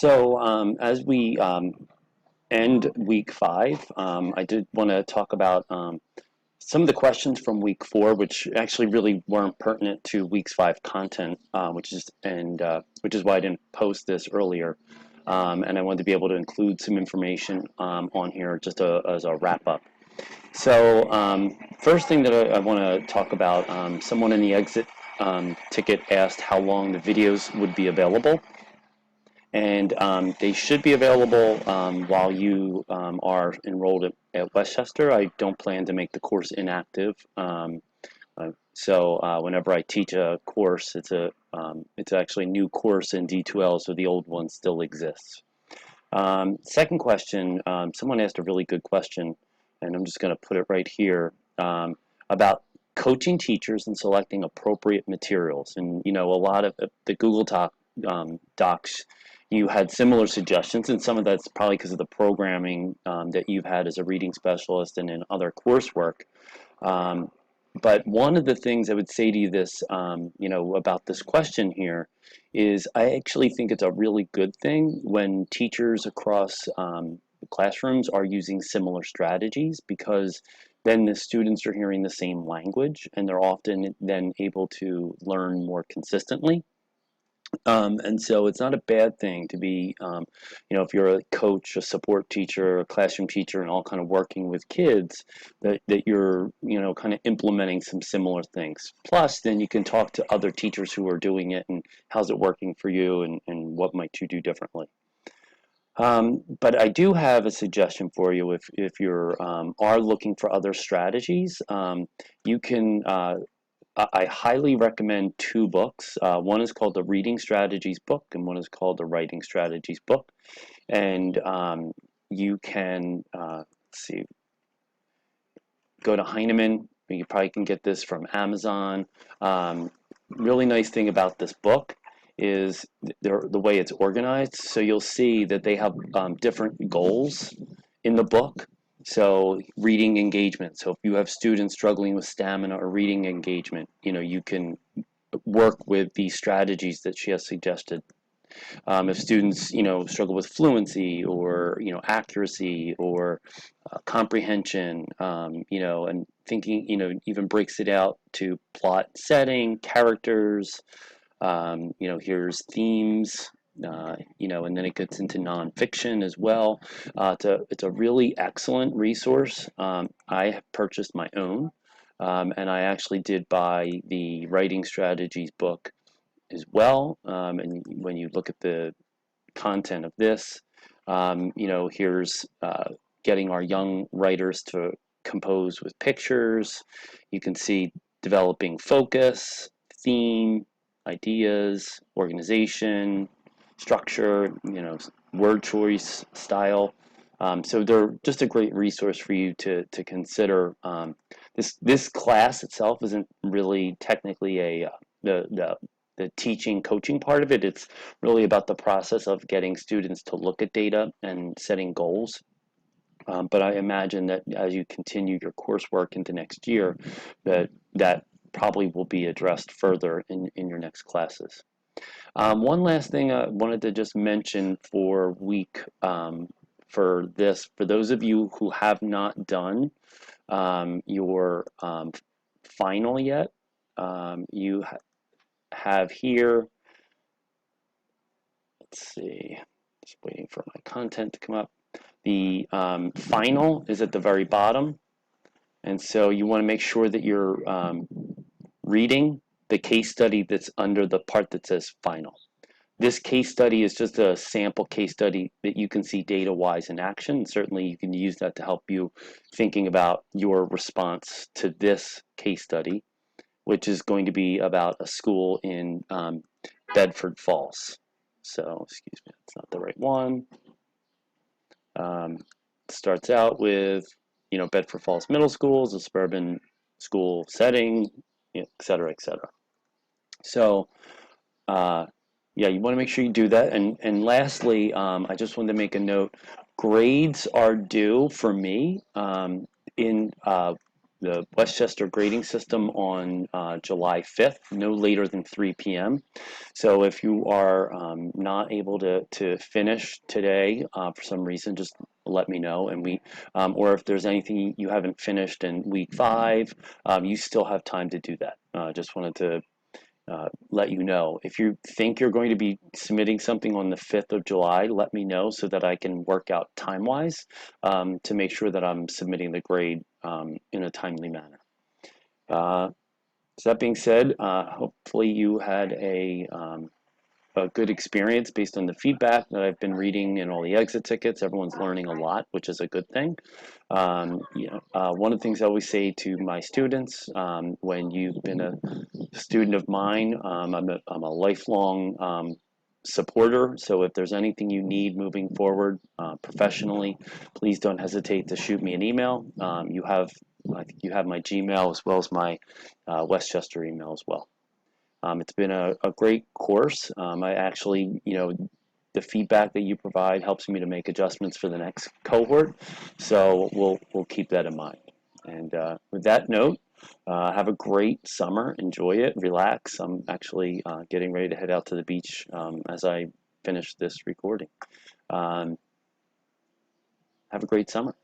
As we end week 5, I did want to talk about some of the questions from week 4, which actually really weren't pertinent to week's 5 content, which is why I didn't post this earlier. And I wanted to be able to include some information on here just as a wrap up. First thing that I want to talk about, someone in the exit ticket asked how long the videos would be available. And they should be available while you are enrolled at Westchester. I don't plan to make the course inactive. Whenever I teach a course, it's actually a new course in D2L, so the old one still exists. Second question, someone asked a really good question, and I'm just going to put it right here, about coaching teachers and selecting appropriate materials. And, a lot of the Google Docs, you had similar suggestions, and some of that's probably because of the programming that you've had as a reading specialist and in other coursework. But one of the things I would say to you about this question here is I actually think it's a really good thing when teachers across classrooms are using similar strategies, because then the students are hearing the same language and they're often then able to learn more consistently. And so it's not a bad thing to be, if you're a coach, a support teacher, a classroom teacher, and all kind of working with kids, that you're, kind of implementing some similar things. Plus, then you can talk to other teachers who are doing it and how's it working for you and what might you do differently. But I do have a suggestion for you if you are looking for other strategies. You can I highly recommend 2 books. One is called the Reading Strategies book, and one is called the Writing Strategies book. And you can, go to Heinemann. You probably can get this from Amazon. Really nice thing about this book is the way it's organized. So you'll see that they have different goals in the book. So reading engagement. So if you have students struggling with stamina or reading engagement, you can work with these strategies that she has suggested. If students, struggle with fluency or, accuracy or comprehension, and thinking, even breaks it out to plot setting, characters, here's themes, and then it gets into nonfiction as well. It's a really excellent resource. I have purchased my own, and I actually did buy the Writing Strategies book as well. And when you look at the content of this, here's getting our young writers to compose with pictures. You can see developing focus, theme, ideas, organization, structure, word choice, style. So they're just a great resource for you to consider. This class itself isn't really technically the teaching coaching part of it. It's really about the process of getting students to look at data and setting goals. But I imagine that as you continue your coursework into next year, that probably will be addressed further in your next classes. One last thing I wanted to just mention for for those of you who have not done your final yet, you have here, let's see, just waiting for my content to come up. The final is at the very bottom, and so you want to make sure that you're reading the case study that's under the part that says final. This case study is just a sample case study that you can see data-wise in action. Certainly you can use that to help you thinking about your response to this case study, which is going to be about a school in Bedford Falls. So, excuse me, that's not the right one. Starts out with, Bedford Falls Middle School is a suburban school setting, et cetera, et cetera. So, yeah, you want to make sure you do that. And lastly, I just wanted to make a note. Grades are due for me in the Westchester grading system on July 5th, no later than 3 p.m. So if you are not able to finish today for some reason, just let me know, and or if there's anything you haven't finished in week 5, you still have time to do that. Just wanted to let you know. If you think you're going to be submitting something on the 5th of July, let me know so that I can work out time-wise to make sure that I'm submitting the grade in a timely manner. So that being said, hopefully you had a good experience based on the feedback that I've been reading and all the exit tickets. Everyone's learning a lot, which is a good thing. One of the things I always say to my students, when you've been a student of mine, I'm a lifelong supporter. So if there's anything you need moving forward professionally, please don't hesitate to shoot me an email. I think you have my Gmail as well as my Westchester email as well. It's been a great course. I actually, the feedback that you provide helps me to make adjustments for the next cohort. So we'll keep that in mind. And with that note, have a great summer. Enjoy it. Relax. I'm actually getting ready to head out to the beach as I finish this recording. Have a great summer.